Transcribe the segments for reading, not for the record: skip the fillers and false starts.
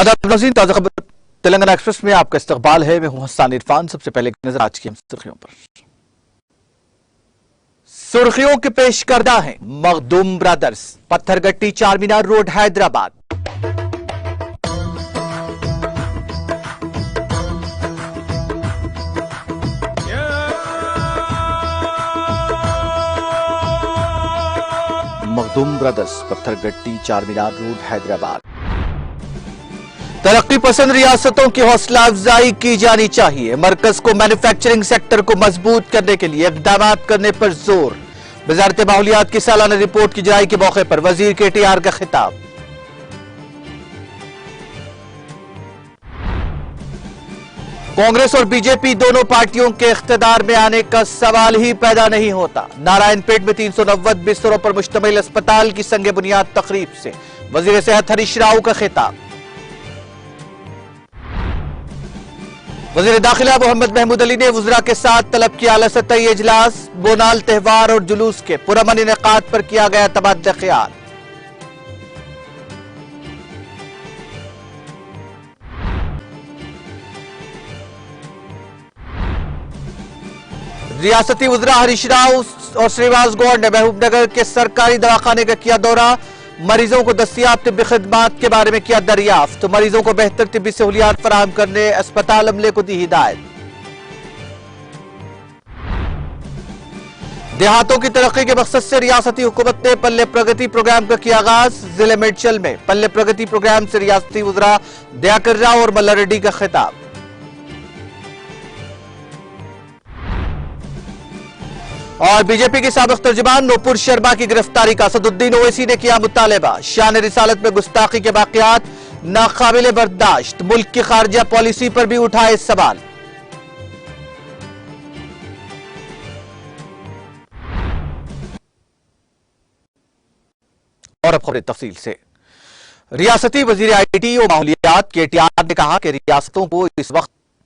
आदाब नाज़रीन, ताज़ा खबर तेलंगाना एक्सप्रेस में आपका इस्तकबाल है। मैं हूं हसन इरफान। सबसे पहले नजर आज की सुर्खियों पर। सुर्खियों के पेश करदा है Makhdoom brothers, Pathergatti Charminar road Hyderabad. Makhdoom brothers, Pathergatti Charminar road Hyderabad. तरक्की पसंद रियासतों की हौसला अफजाई की जानी चाहिए। मरकज को मैन्युफैक्चरिंग सेक्टर को मजबूत करने के लिए इक़दाम करने पर जोर। वजारत माहौलियात की सालाना रिपोर्ट की जारी के मौके पर वजीर KTR का खिताब। कांग्रेस और बीजेपी दोनों पार्टियों के इख्तिदार में आने का सवाल ही पैदा नहीं होता। नारायणपेट में 390 बिस्तरों पर मुश्तमिल अस्पताल की संगे बुनियाद तकरीब से वजीर सेहत हरीश राव का खिताब। वज़ीर दाखिला मोहम्मद महमूद अली ने वज़रा के साथ तलब किया आला सतही इजलास। बोनाल त्यौहार और जुलूस के पुरअमन इनेकाद पर किया गया तबादला ख्याल। रियासती वज़रा हरीश राव और श्रीनिवास गौड़ ने महबूबनगर के सरकारी दवाखाने का किया दौरा। मरीजों को दस्तियाब तिब्बी खिदमात के बारे में किया दरियाफ्त। तो मरीजों को बेहतर तिब्बी सहूलियात फराहम करने अस्पताल अमले को दी हिदायत। देहातों की तरक्की के मकसद से रियासती हुकूमत ने पल्ले प्रगति प्रोग्राम का किया आगाज। जिले मेडचल में पल्ले प्रगति प्रोग्राम से रियासती वज़रा दयाकर राव और मल्ला रेड्डी का खिताब। और बीजेपी की साबिक तर्जुमान नूपुर शर्मा की गिरफ्तारी का असदुद्दीन ओवैसी ने किया मुतालबा। शान रिसालत में गुस्ताखी के वाकयात नाकाबिले बर्दाश्त। मुल्क की खारजा पॉलिसी पर भी उठाए सवाल। और अब खबरें तफसील से। रियासती वजीर IT और माहौलियात KTR ने कहा कि रियासतों को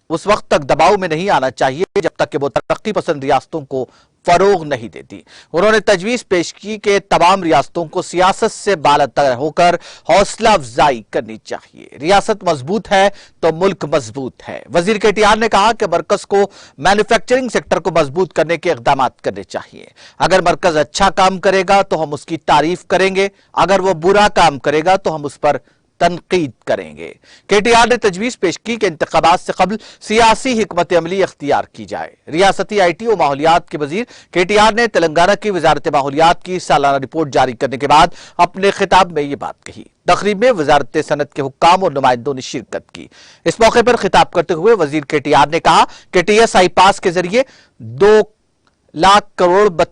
उस वक्त तक दबाव में नहीं आना चाहिए जब तक कि वो तरक्की पसंद रियासतों को फरोग नहीं देती। उन्होंने तजवीज पेश की कि तमाम रियासतों को सियासत से बालातर होकर हौसला अफजाई करनी चाहिए। रियासत मजबूत है तो मुल्क मजबूत है। वजीर KTR ने कहा कि मरकज को मैन्युफैक्चरिंग सेक्टर को मजबूत करने के इक़दाम करने चाहिए। अगर मरकज अच्छा काम करेगा तो हम उसकी तारीफ करेंगे, अगर वो बुरा काम करेगा तो हम उस पर तनकीद करेंगे। KTR ने तजवीज पेश की कि इंतखाबात से कबल सियासी हिकमत अमली अख्तियार की जाए। रियासती IT और माहौलियात के वजीर KTR ने तेलंगाना की वजारत माहौलियात की सालाना रिपोर्ट जारी करने के बाद अपने खिताब में ये बात कही। तकरीब में वजारत सनत के हुक्काम और नुमाइंदों ने शिरकत की। इस मौके पर खिताब करते हुए वजीर KTR ने कहा कि TSI पास के जरिए 2 लाख करोड़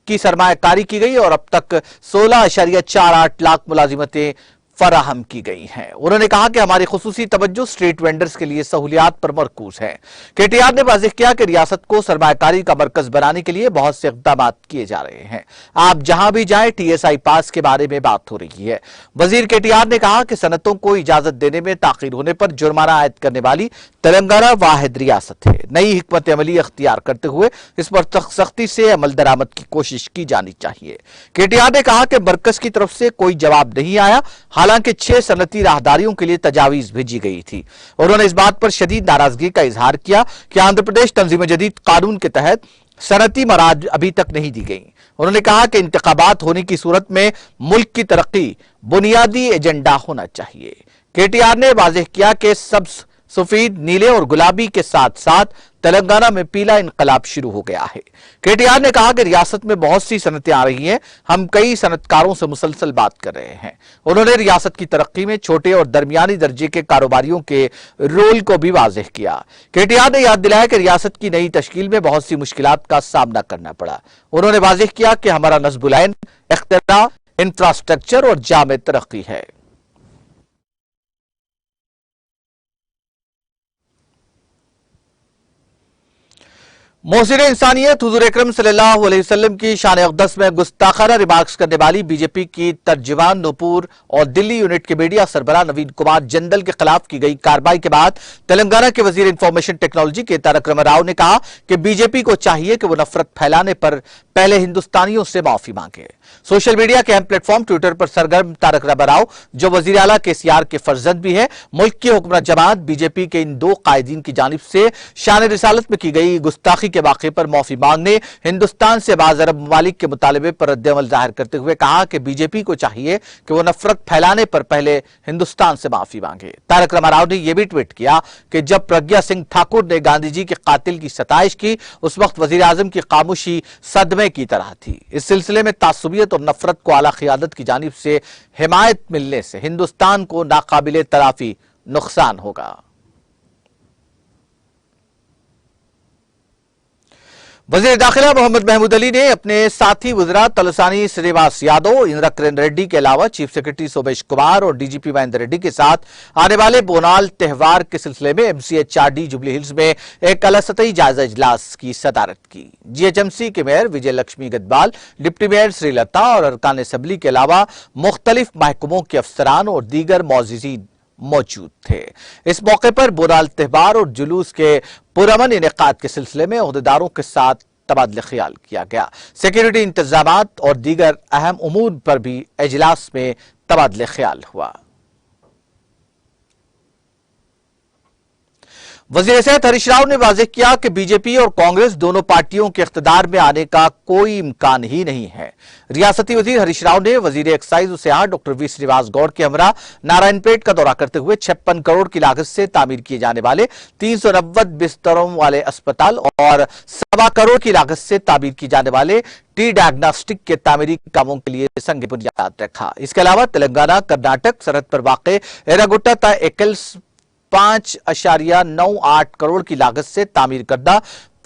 की सरमायाकारी की गई और अब तक 16.48 लाख मुलाजिमतें फराहम की गई हैं। उन्होंने कहा कि हमारी खुसूसी तवज्जो स्ट्रीट वेंडर्स के लिए सहूलियात पर मरकूज है। KTR ने वाज़ेह किया कि रियासत को सरमायाकारी का मरकज बनाने के लिए बहुत से इक़दाम किए जा रहे हैं। आप जहां भी जाएं TSI पास के बारे में बात हो रही है। वजीर KTR ने कहा कि सनतों को इजाजत देने में ताखीर होने पर जुर्माना आयद करने वाली तेलंगाना वाहिद रियासत है। नई हिकमत अमली अख्तियार करते हुए इस पर सख्ती से अमल दरामद की कोशिश की जानी चाहिए। KTR ने कहा कि मरकज की तरफ से कोई जवाब नहीं आया, हालांकि 6 सनती राहदारियों के लिए तजावीज भेजी गई थी। उन्होंने इस बात पर शदीद नाराजगी का इजहार किया कि आंध्र प्रदेश तंजीम जदीद कानून के तहत सनती मराज अभी तक नहीं दी गई। उन्होंने कहा कि इंतखाबात होने की सूरत में मुल्क की तरक्की बुनियादी एजेंडा होना चाहिए। KTR ने वाज़ेह किया कि सब सफेद, नीले और गुलाबी के साथ साथ तेलंगाना में पीला इनकलाब शुरू हो गया है। KTR ने कहा कि रियासत में बहुत सी सनतें आ रही हैं, हम कई सनतकारों से मुसलसल बात कर रहे हैं। उन्होंने रियासत की तरक्की में छोटे और दरमियानी दर्जे के कारोबारियों के रोल को भी वाज़ेह किया। KTR ने याद दिलाया कि रियासत की नई तश्कील में बहुत सी मुश्किलात का सामना करना पड़ा। उन्होंने वाज़ेह किया कि हमारा नस्बुल ऐन इख्तियार, इंफ्रास्ट्रक्चर और जामे तरक्की है। मोहसिन इंसानियत हुजूर अकरम सल्लल्लाहु अलैहि वसल्लम की शान अक़दस में गुस्ताखाना रिमार्क्स करने वाली बीजेपी की तर्जुमान नूपुर और दिल्ली यूनिट के मीडिया सरबराह नवीन कुमार जिंदल के खिलाफ की गई कार्रवाई के बाद तेलंगाना के वजीर इंफॉर्मेशन टेक्नोलॉजी के तारक रामाराव ने कहा कि बीजेपी को चाहिए कि वो नफरत फैलाने पर पहले हिंदुस्तानियों से माफी मांगे। सोशल मीडिया के अहम प्लेटफॉर्म ट्विटर पर सरगर्म तारक रामाराव, जो वजीर आला केसीआर के फर्जंद भी है, मुल्क की हुक्मरान जमात बीजेपी के इन दो कायदीन की जानिब से शान रिसालत में की गई गुस्ताखी के वाक़े पर माफी मांगने हिंदुस्तान से बाज़ अरब ममालिक के मुतालबे पर रद्द-ए-अमल जाहिर करते हुए कहा कि बीजेपी को चाहिए कि वो नफरत फैलाने पर पहले हिंदुस्तान से माफी मांगे। तारक रामाराव ने यह भी ट्वीट किया कि जब प्रज्ञा सिंह ठाकुर ने गांधी जी के कातिल की सताइश की, उस वक्त वजीर आजम की खामोशी सदमे की तरह थी। इस सिलसिले में तासुबियत और नफरत को आला क़ियादत की जानिब से हिमायत मिलने से हिंदुस्तान को नाकाबिले तराफी नुकसान होगा। वज़ीर दाखिला मोहम्मद महमूद अली ने अपने साथी वज़रा तलसानी श्रीनिवास यादव, इंदिरा किरण रेड्डी के अलावा चीफ सेक्रेटरी सोमेश कुमार और डीजीपी महेंद्र रेड्डी के साथ आने वाले बोनाल त्यौहार के सिलसिले में MCH4D जुबली हिल्स में एक अलसतई जायजा इजलास की सदारत की। GHMC के मेयर विजय लक्ष्मी गदबाल, डिप्टी मेयर श्रीलता और अरकान असम्बली के अलावा मुख्तलिफ महकमों के अफसरान और दीगर मौजूदीन मौजूद थे। इस मौके पर बोनाल त्यौहार और जुलूस के पुरअमन इनेकाद के सिलसिले में ओहदेदारों के साथ तबादला ख्याल किया गया। सिक्योरिटी इंतजामात और दीगर अहम उमूर पर भी इजलास में तबादला ख्याल हुआ। वज़ीर सेहत हरीश राव ने वाज़ेह किया कि बीजेपी और कांग्रेस दोनों पार्टियों के इख्तिदार में आने का कोई इम्कान ही नहीं है। रियासती वजीर हरीश राव ने वजीर एक्साइज और सियाहत डॉक्टर वी श्रीनिवास गौड़ के हमरा नारायणपेट का दौरा करते हुए 56 करोड़ की लागत से तामीर किए जाने वाले 390 बिस्तरों वाले अस्पताल और 1.25 करोड़ की लागत से तामीर किए जाने वाले टी डायग्नोस्टिक के तामीरी कामों के लिए संग बुनियाद रखा। इसके अलावा तेलंगाना कर्नाटक सरहद पर वाक़ एरागुट्टा एकल्स 5.98 करोड़ की लागत से तामीर करदा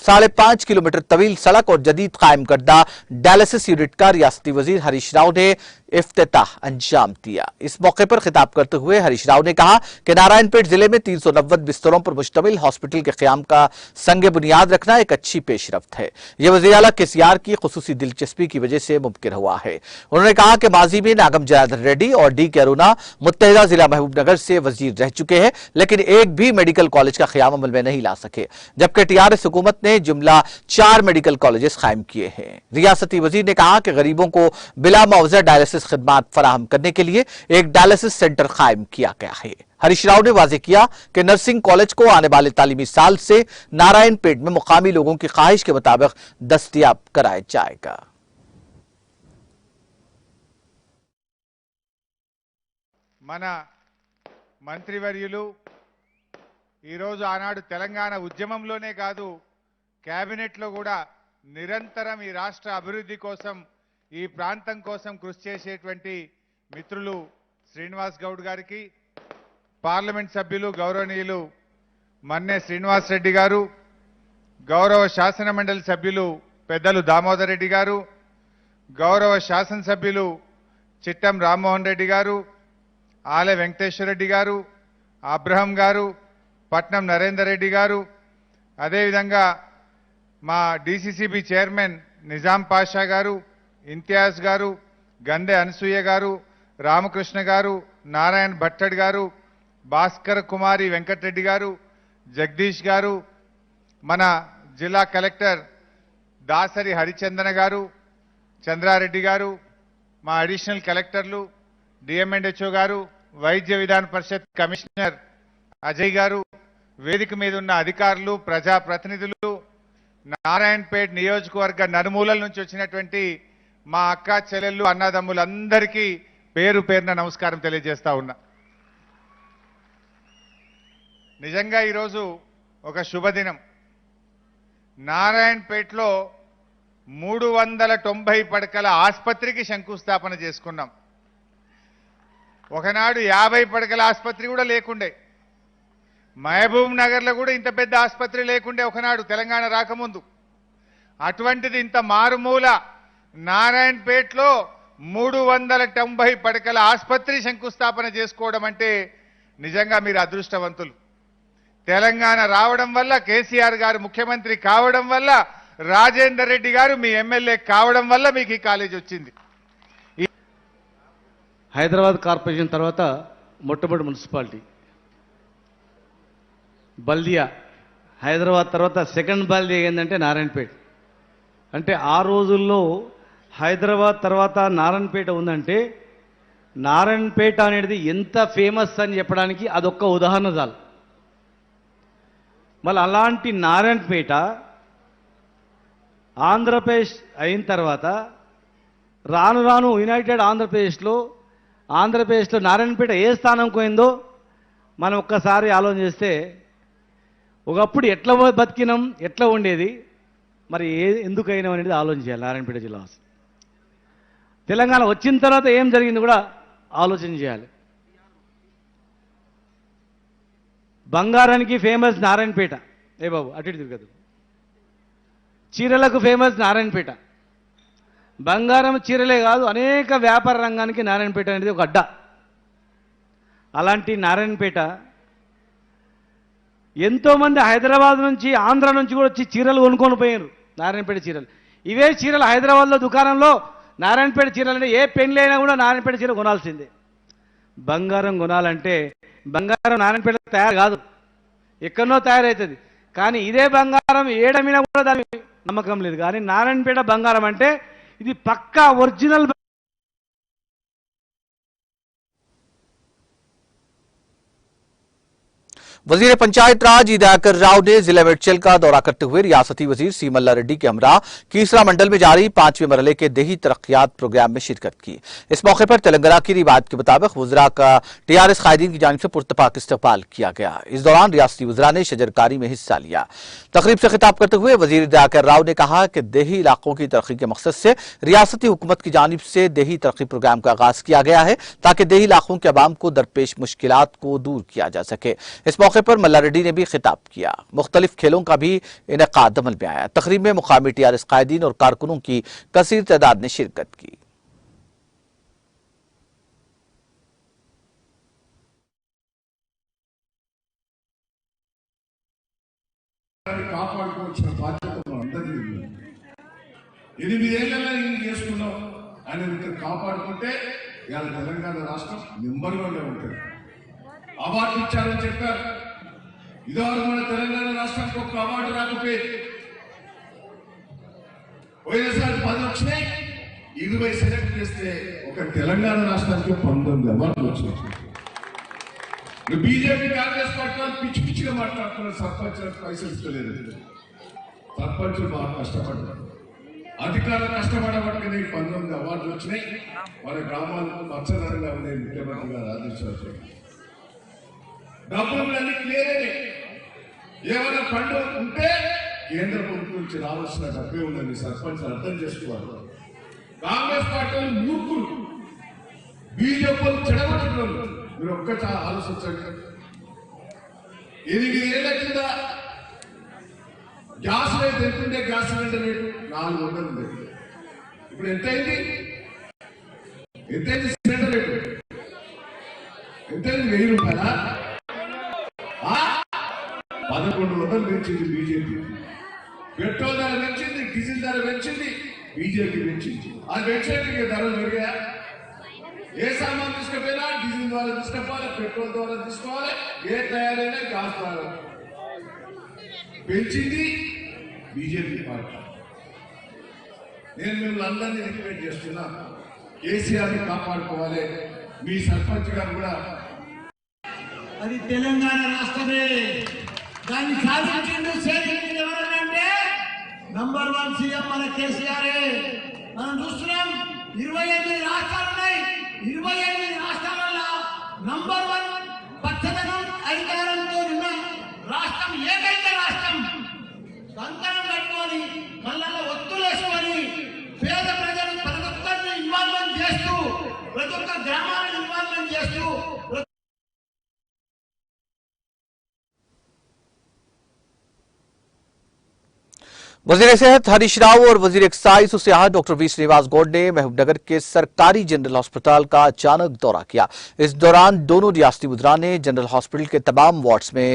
5.5 किलोमीटर तवील सड़क और जदीद कायम करदा डायलिसिस यूनिट का रियासती वजीर हरीश राव ने इफ्तिताह अंजाम दिया। इस मौके पर खिताब करते हुए हरीश राव ने कहा कि नारायणपेट जिले में 390 बिस्तरों पर मुश्तमिल हॉस्पिटल के क़याम का संग बुनियाद रखना एक अच्छी पेशरफ्त है। यह वज़ीर आला केसीआर की खुसूसी दिलचस्पी की वजह से मुमकिन हुआ है। उन्होंने कहा कि माजी में नागम जनार्दन रेड्डी और डी के अरुणा मुत्तहिदा जिला महबूबनगर से वजीर रह चुके हैं, लेकिन एक भी मेडिकल कॉलेज का क़याम अमल में नहीं ला सके, जबकि TRS हुकूमत ने जुमला 4 मेडिकल कॉलेजेस कायम किए हैं। रियासती वजीर ने कहा कि गरीबों को बिला मुआवजा डायलिसिस खिदमात फराहम करने के लिए एक डायलिसिस सेंटर कायम किया गया है। हरीश राव ने वाज़ेह किया कि नर्सिंग कॉलेज को आने वाले तालीमी साल से नारायणपेट में मुकामी लोगों की ख्वाहिश के मुताबिक दस्तयाब कराया जाएगा। మన మంత్రివర్యులు ఈరోజు ఆనాడు తెలంగాణ ఉద్యమంలోనే కాదు కేబినెట్లో కూడా నిరంతరం ఈ రాష్ట్ర అభివృద్ధి కోసం ఈ ప్రాంతం కోసం కృషి చేసేటువంటి మిత్రులు శ్రీనివాస్ గౌడ్ గారికి, పార్లమెంట్ సభ్యులు గౌరవనీయులు మన్నే శ్రీనివాస్ రెడ్డి గారు, గౌరవ శాసన మండలి సభ్యులు పెద్దలు దామోదర్ రెడ్డి గారు, గౌరవ శాసనసభ్యులు చిట్టం రామ్మోహన్ రెడ్డి గారు, ఆలె వెంకటేశ్వర రెడ్డి గారు, అబ్రహం గారు, పట్నం నరేందర్ రెడ్డి గారు, అదేవిధంగా మా DCCB చైర్మన్ నిజాం పాషా గారు, ఇంతియాజ్ గారు, గందె అనసూయ గారు, రామకృష్ణ గారు, నారాయణ భట్టడ్ గారు, భాస్కర్ కుమారి వెంకటరెడ్డి గారు, జగదీష్ గారు, మన జిల్లా కలెక్టర్ దాసరి హరిచందన గారు, చంద్రారెడ్డి గారు, మా అడిషనల్ కలెక్టర్లు, DMNHO గారు, వైద్య విధాన పరిషత్ కమిషనర్ అజయ్ గారు, వేదిక మీద ఉన్న అధికారులు, ప్రజాప్రతినిధులు, నారాయణపేట్ నియోజకవర్గ నలుమూలల నుంచి వచ్చినటువంటి మా అక్క చెల్లెళ్ళు అన్నదమ్ములందరికీ పేరు పేరున నమస్కారం తెలియజేస్తా ఉన్నా. నిజంగా ఈరోజు ఒక శుభదినం. నారాయణపేటలో 390 పడకల ఆసుపత్రికి శంకుస్థాపన చేసుకున్నాం. ఒకనాడు 50 పడకల ఆసుపత్రి కూడా లేకుండే. మహబూబ్ నగర్లో కూడా ఇంత పెద్ద ఆసుపత్రి లేకుండే ఒకనాడు తెలంగాణ రాకముందు. అటువంటిది ఇంత మారుమూల నారాయణపేటలో 390 పడకల ఆసుపత్రి శంకుస్థాపన చేసుకోవడం అంటే నిజంగా మీరు అదృష్టవంతులు. తెలంగాణ రావడం వల్ల, కేసీఆర్ గారు ముఖ్యమంత్రి కావడం వల్ల రాజేందర్ రెడ్డి గారు మీ ఎమ్మెల్యే కావడం వల్ల మీకు ఈ కాలేజ్ వచ్చింది. హైదరాబాద్ కార్పొరేషన్ తర్వాత మొట్టమొదటి మున్సిపాలిటీ బల్దియా. హైదరాబాద్ తర్వాత సెకండ్ బల్దియా ఏంటంటే నారాయణపేట. అంటే ఆ రోజుల్లో హైదరాబాద్ తర్వాత నారాయణపేట ఉందంటే నారాయణపేట అనేది ఎంత ఫేమస్ అని చెప్పడానికి అదొక్క ఉదాహరణ చాలు. మళ్ళీ అలాంటి నారాయణపేట ఆంధ్రప్రదేశ్ అయిన తర్వాత రాను రాను యునైటెడ్ ఆంధ్రప్రదేశ్లో నారాయణపేట ఏ స్థానం పోయిందో మనం ఒక్కసారి ఆలోచన చేస్తే ఒకప్పుడు ఎట్లా బతికినాం, ఎట్లా ఉండేది, మరి ఎందుకైనా అనేది ఆలోచించాలి. నారాయణపేట జిల్లా తెలంగాణ వచ్చిన తర్వాత ఏం జరిగింది కూడా ఆలోచన చేయాలి. బంగారానికి ఫేమస్ నారాయణపేట. ఏ బాబు అటు ఇటు తిరగదు. చీరలకు ఫేమస్ నారాయణపేట. బంగారం చీరలే కాదు, అనేక వ్యాపార రంగానికి నారాయణపేట అనేది ఒక అడ్డ. అలాంటి నారాయణపేట ఎంతోమంది హైదరాబాద్ నుంచి, ఆంధ్ర నుంచి కూడా వచ్చి చీరలు కొనుక్కొని పోయారు. నారాయణపేట చీరలు. ఇవే చీరలు హైదరాబాద్లో దుకాణంలో నారాయణపేట చీరలు అంటే ఏ పెళ్ళి అయినా కూడా నారాయణపేట చీర కొనాల్సిందే. బంగారం కొనాలంటే బంగారం నారాయణపేట తయారు కాదు, ఎక్కడనో తయారవుతుంది. కానీ ఇదే బంగారం ఏడమినా కూడా దాని నమ్మకం లేదు. కానీ నారాయణపేట బంగారం అంటే ఇది పక్కా ఒరిజినల్. वजीर पंचायत राज दयाकर राव ने जिला मेडचल का दौरा करते हुए रियासती वजीर सी मल्ला रेड्डी के हमरा कीसरा मंडल में जारी 5वें मरहले के देही तरक्कियात प्रोग्राम में शिरकत की। इस मौके पर तेलंगाना की रिवायत के मुताबिक वज़रा का टीआरएस कायदीन की जानिब से पुरतपाक इस्तकबाल किया गया। इस दौरान रियासती वज़रा ने शजरकारी में हिस्सा लिया। तकरीब से खिताब करते हुए वजीर दयाकर राव ने कहा कि देही इलाकों की तरक्की के मकसद से रियासती हुकूमत की जानिब से देही तरक्की प्रोग्राम का आगाज किया गया है ताकि देही इलाकों के अवाम को दरपेश मुश्किलात को दूर किया जा सके। इस मौके पर मल्ला रेड्डी ने भी खिताब किया। मुख्तलिफ खेलों का भी इनेकाद अमल में आया। तकरीब में मुकामी टीआरएस कायदीन और कारकुनों की कसीर तादाद ने शिरकत की। కాపాడుకోవాల్సిన బాధ్యత మనందరిది. 8 ఏళ్లలో ఏం చేసుకున్నాం అనేది ఇక్కడ కాపాడుకుంటే ఇవాళ తెలంగాణ రాష్ట్రం నెంబర్ 1లో ఉంటుంది. అవార్డు ఇచ్చారని చెప్పారు. ఇదివరకు మన తెలంగాణ రాష్ట్రానికి ఒక్క అవార్డు రాకపోయేది. పోయినసారి 10 వచ్చినాయి, 20 సెలెక్ట్ చేస్తే ఒక తెలంగాణ రాష్ట్రానికి 19 అవార్డులు వచ్చినాయి. బీజేపీ కాంగ్రెస్ పార్టీ వాళ్ళు పిచ్చి పిచ్చిగా మాట్లాడుతున్నారు. సర్పంచులకు పైసలు ఇస్తలేదు. సర్పంచులు బాగా కష్టపడ్డారు. అధికారులు కష్టపడబట్టుకుని 19 అవార్డులు వచ్చినాయి. మన గ్రామాలకు పచ్చదనంగా ఉన్నాయి. ముఖ్యమంత్రి గారు ఆదేశాలు డబ్బులన్నీ క్లియర్ అయినాయి. ఏమైనా ఫండ్ ఉంటే కేంద్ర ప్రభుత్వం నుంచి రావాల్సిన డబ్బే ఉందని సర్పంచ్ అర్థం చేసుకోవాలి. కాంగ్రెస్ పార్టీ మూర్ఖులు, బీజేపీ చెడగొట్టున్నారు. మీరు ఒక్కసారి ఆలోచించండి. 8 ఏళ్ల కింద గ్యాస్ రేట్ ఎంతుండే? గ్యాస్ సిలిండర్ రేటు 400 ఉంది. ఇప్పుడు ఎంతైంది? Cylinder rate ఎంతైంది? 1000 రూపాయలా? 1100 పెంచింది బీజేపీ. పెట్రోల్ ధర పెంచింది, డీజిల్ ధర పెంచింది, బీజేపీ పెంచింది. అది పెంచేందుకు ధరలు పెరిగా. ఏ సామాన్ తీసుకుపోయినా డీజిల్ ద్వారా తీసుకోవాలి, పెట్రోల్ ద్వారా తీసుకోవాలి, ఏ తయారైనా గ్యాస్ ద్వారా పెంచింది బీజేపీ పార్టీ. నేను మిమ్మల్ని అందరినీ రిక్వెస్ట్ చేస్తున్నా, కేసీఆర్ని కాపాడుకోవాలి. మీ సర్పంచ్ గారు కూడా అది తెలంగాణ రాష్ట్రమే. దాన్ని సాధించింది సేవించింది ఎవరంటే నంబర్ 1 సీఎం మన కేసీఆర్. మనం చూస్తున్నాం 28 రాష్ట్రాలు ఉన్నాయి. 28 రాష్ట్రాలలో నంబర్ 1 పచ్చదనం అధికారంతో ఉన్న రాష్ట్రం ఏకైక రాష్ట్రం. కంకణం కట్టుకొని కళ్ళలో ఒత్తులేసుకొని పేద ప్రజలు ప్రతి ఒక్కరిని ఇన్వాల్వ్మెంట్ చేస్తూ, ప్రతి ఒక్క గ్రామాలను ఇన్వాల్వ్మెంట్ చేస్తూ वजीर सेहत हरीश राव और वजीर एक्साइज और सियाहत डॉक्टर वी श्रीनिवास गौड़ ने महबूबनगर के सरकारी जनरल हॉस्पिटल का अचानक दौरा किया। इस दौरान दोनों रियासती वज़रा ने जनरल हॉस्पिटल के तमाम वार्ड्स में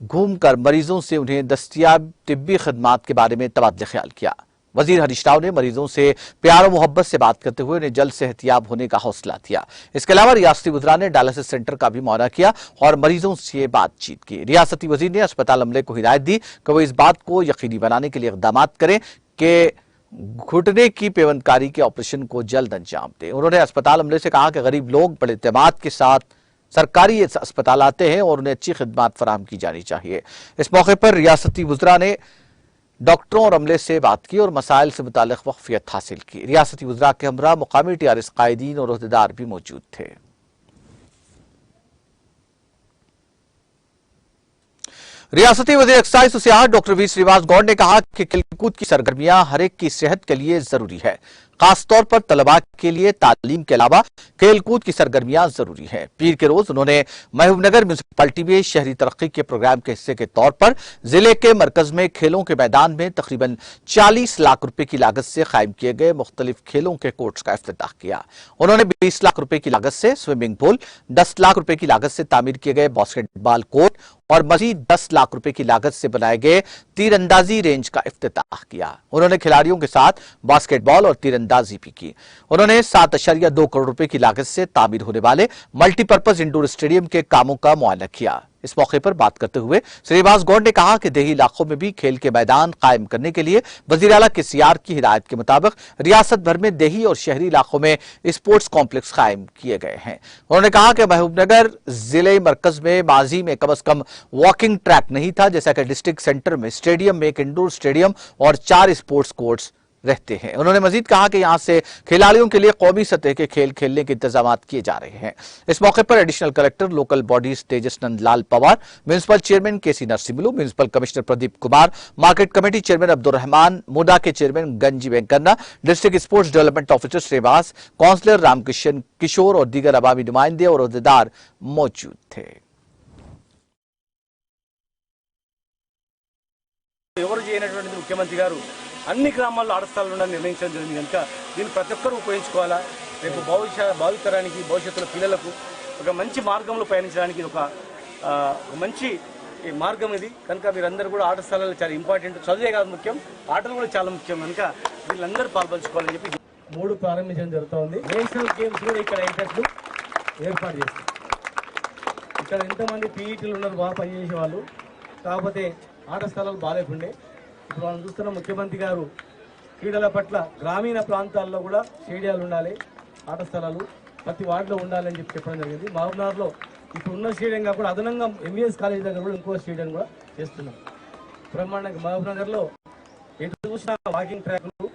घूमकर मरीजों से उन्हें दस्तयाब तिब्बी खदमात के बारे में तबादला ख्याल किया। वजीर हरीश राव ने मरीजों से प्यार और मोहब्बत से बात करते हुए उन्हें जल्द सेहतियाब होने का हौसला दिया। इसके अलावा रियासती वज़रा ने डायलिसिस सेंटर का भी मुआयना किया और मरीजों से बातचीत की। रियासती वजीर ने अस्पताल अमले को हिदायत दी कि वो इस बात को यकीनी बनाने के लिए इक़दाम करें कि घुटने की पेवंदकारी के ऑपरेशन को जल्द अंजाम दें। उन्होंने अस्पताल अमले से कहा कि गरीब लोग बड़े एतमाद के साथ सरकारी अस्पताल आते हैं और उन्हें अच्छी खिदमत फराहम की जानी चाहिए। इस मौके पर रियासती वज़रा ने डॉक्टरों और अमले से बात की और मसाइल से मुताल्लिक़ वक़फ़ियत हासिल की। रियासती वज़रा के हमरा मुकामी टीआरएस कायदीन और ओहदेदार भी मौजूद थे। रियासती वज़ीर एक्साइज और सियाहत डॉक्टर वी श्रीनिवास गौड़ ने कहा कि खेलकूद की सरगर्मियां हर एक की सेहत के लिए जरूरी है। खासतौर पर तलबा के लिए तालीम के अलावा खेलकूद की सरगर्मियां जरूरी है। पीर के रोज उन्होंने महबूबनगर म्यूनिसिपैलिटी में शहरी तरक्की के प्रोग्राम के हिस्से के तौर पर जिले के मरकज में खेलों के मैदान में तकरीबन 40 लाख रुपए की लागत से कायम किए गए मुख्तलिफ खेलों के कोर्ट्स का इफ्तिताह किया। उन्होंने 20 लाख रुपए की लागत से स्विमिंग पूल, 10 लाख रुपए की लागत से तामीर किए गए बास्केटबॉल कोर्ट और मजीद 10 लाख रुपए की लागत से बनाए गए तीरंदाजी रेंज का इफ्तिताह किया। उन्होंने खिलाड़ियों के साथ बास्केटबॉल और तीरंदाजी भी की। उन्होंने 7.2 करोड़ रुपए की लागत से तामीर होने वाले मल्टीपर्पज इंडोर स्टेडियम के कामों का मुआयना किया। इस मौके पर बात करते हुए श्रीनिवास गौड़ ने कहा कि देही इलाकों में भी खेल के मैदान कायम करने के लिए वजीर आला केसीआर की हिदायत के मुताबिक रियासत भर में देही और शहरी इलाकों में स्पोर्ट्स कॉम्प्लेक्स कायम किए गए हैं। उन्होंने कहा कि महबूबनगर जिले मरकज में माजी में कम से कम वॉकिंग ट्रैक नहीं था, जैसा कि डिस्ट्रिक्ट सेंटर में स्टेडियम में एक इंडोर स्टेडियम और 4 स्पोर्ट्स कोर्ट्स रहते हैं। उन्होंने मजीद कहा कि यहां से खिलाड़ियों के लिए कौमी सतह के खेल खेलने के इंतजाम किए जा रहे हैं। इस मौके पर additional collector local bodies Tejas Nandlal Pawar, municipal chairman K C Narsimlu, municipal commissioner Pradeep Kumar, market committee chairman Abdul Rahman, MUDA के chairman Ganji Venkanna, district sports development officer Shrivas, councillor Ramkishan Kishore और दीगर अवामी नुमाइंदे और ओहदेदार मौजूद थे। ఎవరు చేయనటువంటి ముఖ్యమంత్రి గారు అన్ని గ్రామాల్లో ఆట స్థలాలు ఉండాలని నిర్ణయించడం జరిగింది కనుక దీన్ని ప్రతి ఒక్కరూ ఉపయోగించుకోవాలా. రేపు భావితరానికి భవిష్యత్తులో పిల్లలకు ఒక మంచి మార్గంలో పయనించడానికి ఒక మంచి మార్గం ఇది కనుక మీరందరూ కూడా ఆట స్థలాలు చాలా ఇంపార్టెంట్. చదువే కాదు ముఖ్యం, ఆటలు కూడా చాలా ముఖ్యం కనుక వీళ్ళందరూ పాల్పంచుకోవాలని చెప్పి 3 ప్రారంభించడం జరుగుతుంది. నేషనల్ గేమ్స్ కూడా ఇక్కడ ఇంట్రెస్ట్ ఏర్పాటు చేస్తాం. ఇక్కడ ఎంతమంది పీఈటీలు ఉన్నారు బాగా పనిచేసే వాళ్ళు, కాకపోతే ఆట స్థలాలు బాగాలేకుండే. ఇప్పుడు మనం చూస్తున్న ముఖ్యమంత్రి గారు క్రీడల పట్ల గ్రామీణ ప్రాంతాల్లో కూడా స్టేడియాలు ఉండాలి, ఆట స్థలాలు ప్రతి వార్డులో ఉండాలని చెప్పడం జరిగింది. మహబూబ్నగర్లో ఇప్పుడు ఉన్న స్టేడియం కాకుండా అదనంగా ఎంబీఎస్ కాలేజ్ దగ్గర కూడా ఇంకో స్టేడియం కూడా చేస్తున్నాం బ్రహ్మాండంగా. మహబూబ్నగర్లో ఎటు చూసిన వాకింగ్ ట్రాక్లు,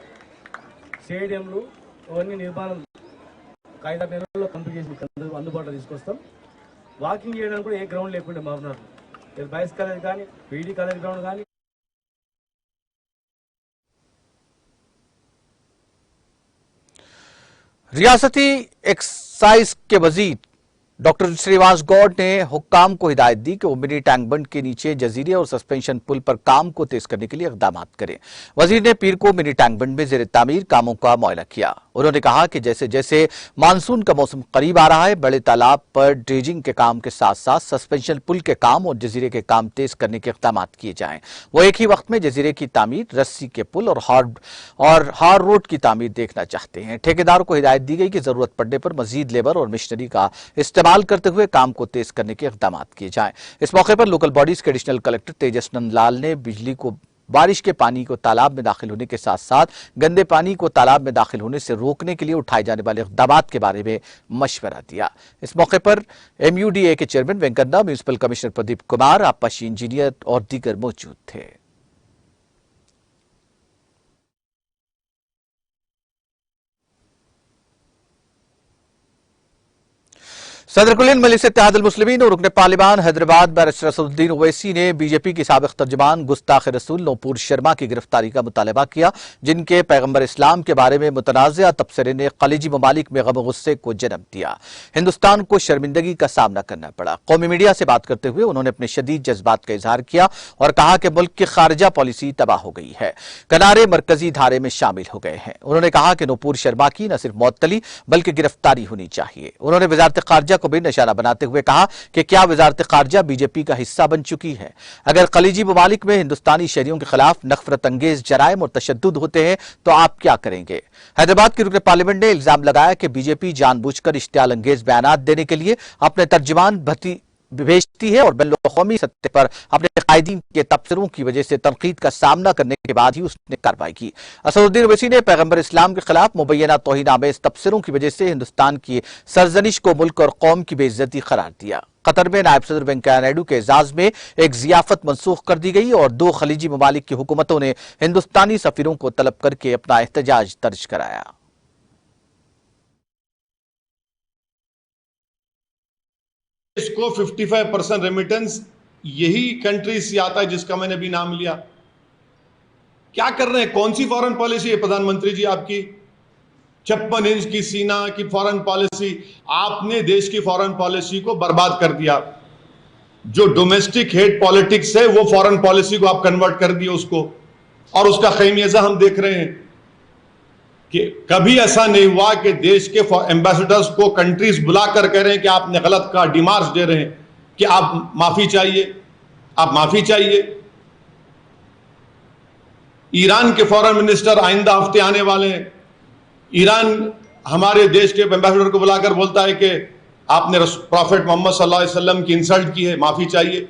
స్టేడియంలు అవన్నీ నిర్మాణం 5-6 నెలల్లో కంప్లీట్ చేసి అందుబాటులో తీసుకొస్తాం. వాకింగ్ చేయడానికి కూడా ఏ గ్రౌండ్ లేకుండే మహబూబ్నగర్లో, బాయ్స్ కాలేజ్ కానీ పీడీ కాలేజ్ గ్రౌండ్ కానీ. रियासती एक्साइज के वजीर डॉक्टर श्रीनिवास गौड़ ने हुक्काम को हिदायत दी कि वो मिनी टैंक बंड के नीचे जजीरे और सस्पेंशन पुल पर काम को तेज करने के लिए इक़दाम करें। वजीर ने पीर को मिनी टैंक बंड में जेर तामीर कामों का मुआयना किया। उन्होंने कहा कि जैसे जैसे मानसून का मौसम करीब आ रहा है, बड़े तालाब पर ड्रेजिंग के काम के साथ साथ सस्पेंशन पुल के काम और जजीरे के काम तेज करने के इक़दाम किए जाएं। वो एक ही वक्त में जजीरे की तामीर, रस्सी के पुल और हार रोड की तामीर देखना चाहते हैं। ठेकेदारों को हिदायत दी गई कि जरूरत पड़ने पर मजीद लेबर और मशीनरी का इस्तेमाल करते हुए काम को तेज करने के इक़दाम किए जाएं। इस मौके पर लोकल बॉडीज के एडिशनल कलेक्टर तेजस नंदलाल ने बिजली को बारिश के पानी को तालाब में दाखिल होने के साथ साथ गंदे पानी को तालाब में दाखिल होने से रोकने के लिए उठाए जाने वाले इक़दाम के बारे में मशवरा दिया। इस मौके पर MUDA के chairman Venkanna, municipal commissioner Pradeep Kumar, आपाशी इंजीनियर और दीगर मौजूद थे। सदर कुल मजलिस इत्तेहादुल मुस्लिमीन और रुकन पार्लिमान हैदराबाद बैरिस्टर असदुद्दीन ओवैसी ने बीजेपी की साबिक तर्जुमान गुस्ताख रसूल नूपुर शर्मा की गिरफ्तारी का मुतालबा किया, जिनके पैगम्बर इस्लाम के बारे में मुतनाज़ा तबसरे ने खलीजी ममालिक में गम गुस्से को जन्म दिया। हिंदुस्तान को शर्मिंदगी का सामना करना पड़ा। कौमी मीडिया से बात करते हुए उन्होंने अपने शदीद जज्बात का इजहार किया और कहा कि मुल्क की खारजा पॉलिसी तबाह हो गई है, किनारे मरकजी धारे में शामिल हो गए हैं। उन्होंने कहा कि नूपुर शर्मा की न सिर्फ मौतली बल्कि गिरफ्तारी होनी चाहिए। उन्होंने वजारत खारजा को भी निशाना बनाते हुए कहा कि क्या वजारत खारजा बीजेपी का हिस्सा बन चुकी है? अगर खलीजी ममालिक में हिंदुस्तानी शहरियों के खिलाफ नफरत अंगेज जराइम और तशद्दुद होते हैं तो आप क्या करेंगे? हैदराबाद के रुकन पार्लियामेंट ने इल्जाम लगाया कि बीजेपी जानबूझकर इश्तियाल अंगेज बयानात देने के लिए अपने तर्जुमान भेजती है और बैनुल-अक़वामी सतह पर अपने कायदीन के तबसरों की वजह से तनकीद का सामना करने के बाद ही उसने कार्रवाई की। असदुद्दीन ओवैसी ने पैगंबर इस्लाम के खिलाफ मुबैना तौहीन आमेज तबसरों की वजह से हिंदुस्तान की सरजनिश को मुल्क और कौम की बेइज्जती करार दिया। कतर में नायब सदर वेंकैया नायडू के एजाज में एक जियाफत मनसूख कर दी गई और 2 खलीजी ममालिक की हुकूमतों ने हिंदुस्तानी सफीरों को तलब करके अपना एहतजाज दर्ज कराया। देश को 55% रेमिटेंस यही कंट्री से आता है जिसका मैंने भी नाम लिया। क्या कर रहे हैं? कौन सी फॉरेन पॉलिसी है प्रधानमंत्री जी आपकी? 56 इंच की सीना की फॉरेन पॉलिसी। आपने देश की फॉरेन पॉलिसी को बर्बाद कर दिया। जो डोमेस्टिक हेड पॉलिटिक्स है वो फॉरेन पॉलिसी को आप कन्वर्ट कर दिए उसको, और उसका खैमियाजा हम देख रहे हैं कि कभी ऐसा नहीं हुआ कि देश के एम्बेसडर्स को कंट्रीज बुलाकर कह रहे हैं कि आपने गलत कहा, डिमार्च दे रहे हैं कि आप माफी चाहिए, आप माफी चाहिए। ईरान के फॉरेन मिनिस्टर आइंदा हफ्ते आने वाले हैं। ईरान हमारे देश के एम्बेसडर को बुलाकर बोलता है कि आपने प्रॉफेट मोहम्मद सल्लल्लाहु अलैहि वसल्लम की इंसल्ट की है, माफी चाहिए।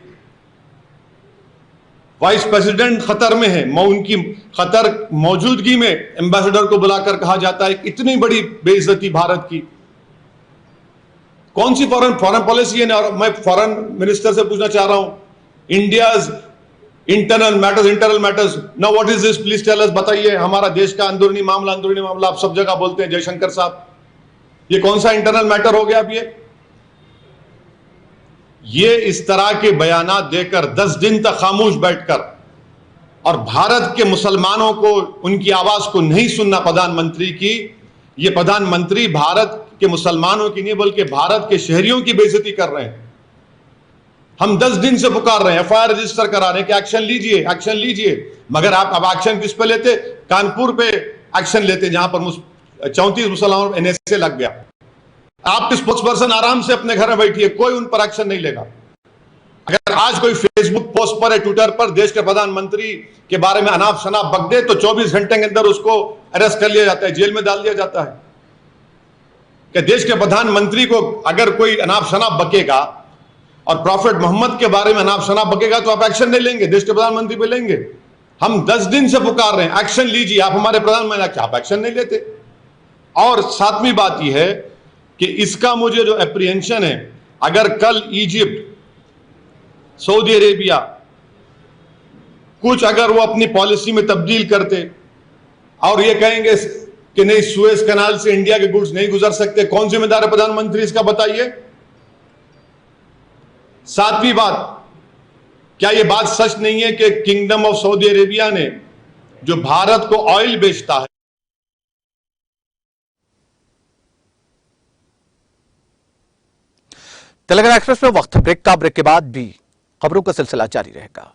वाइस प्रेसिडेंट खतर में है, उनकी खतर मौजूदगी में एम्बेसडर को बुलाकर कहा जाता है इतनी बड़ी बेइज्जती भारत की। कौन सी फॉरेन पॉलिसी है? और मैं फॉरेन मिनिस्टर से पूछना चाह रहा हूं, India's internal matters now what is this, please tell us, बताइए। हमारा देश का अंदरूनी मामला आप सब जगह बोलते हैं जयशंकर साहब, ये कौन सा इंटरनल मैटर हो गया? अब ये इस तरह के बयानात देकर 10 दिन तक खामोश बैठकर और भारत के मुसलमानों को उनकी आवाज को नहीं सुनना प्रधानमंत्री की, ये प्रधानमंत्री भारत के मुसलमानों की नहीं बल्कि भारत के शहरियों की बेइज्जती कर रहे हैं। हम 10 दिन से पुकार रहे हैं, FIR रजिस्टर करा रहे हैं कि एक्शन लीजिए, मगर आप अब एक्शन किस पे लेते? कानपुर पे एक्शन लेते जहां पर 34 मुसलमानों NSA लग गया। आप स्पोक्स पर्सन आराम से अपने घर में बैठिए, कोई उन पर एक्शन नहीं लेगा। अगर आज कोई फेसबुक पोस्ट पर, ट्विटर पर देश के प्रधानमंत्री के बारे में अनाप शनाप बक दे तो 24 घंटे के अंदर उसको अरेस्ट कर लिया जाता है, जेल में डाल दिया जाता है। कि देश के प्रधानमंत्री को अगर कोई अनाप शनाप बकेगा और प्रॉफेट मोहम्मद के बारे में अनाप शनाप बकेगा तो आप एक्शन नहीं लेंगे, देश के प्रधानमंत्री पे लेंगे। हम 10 दिन से पुकार रहे हैं, एक्शन लीजिए। आप हमारे प्रधानमंत्री, आप एक्शन नहीं लेते। और सातवीं बात यह है कि इसका मुझे जो एप्रीहेंशन है, अगर कल इजिप्ट, सऊदी अरेबिया कुछ अगर वो अपनी पॉलिसी में तब्दील करते और ये कहेंगे कि नहीं सुएज कैनाल से इंडिया के गुड्स नहीं गुजर सकते, कौन जिम्मेदार है प्रधानमंत्री इसका? बताइए। सातवीं बात, क्या यह बात सच नहीं है कि किंगडम ऑफ सऊदी अरेबिया ने जो भारत को ऑयल बेचता है, तेलंगाना एक्सप्रेस में वक्त ब्रेक का, ब्रेक के बाद भी खबरों का सिलसिला जारी रहेगा।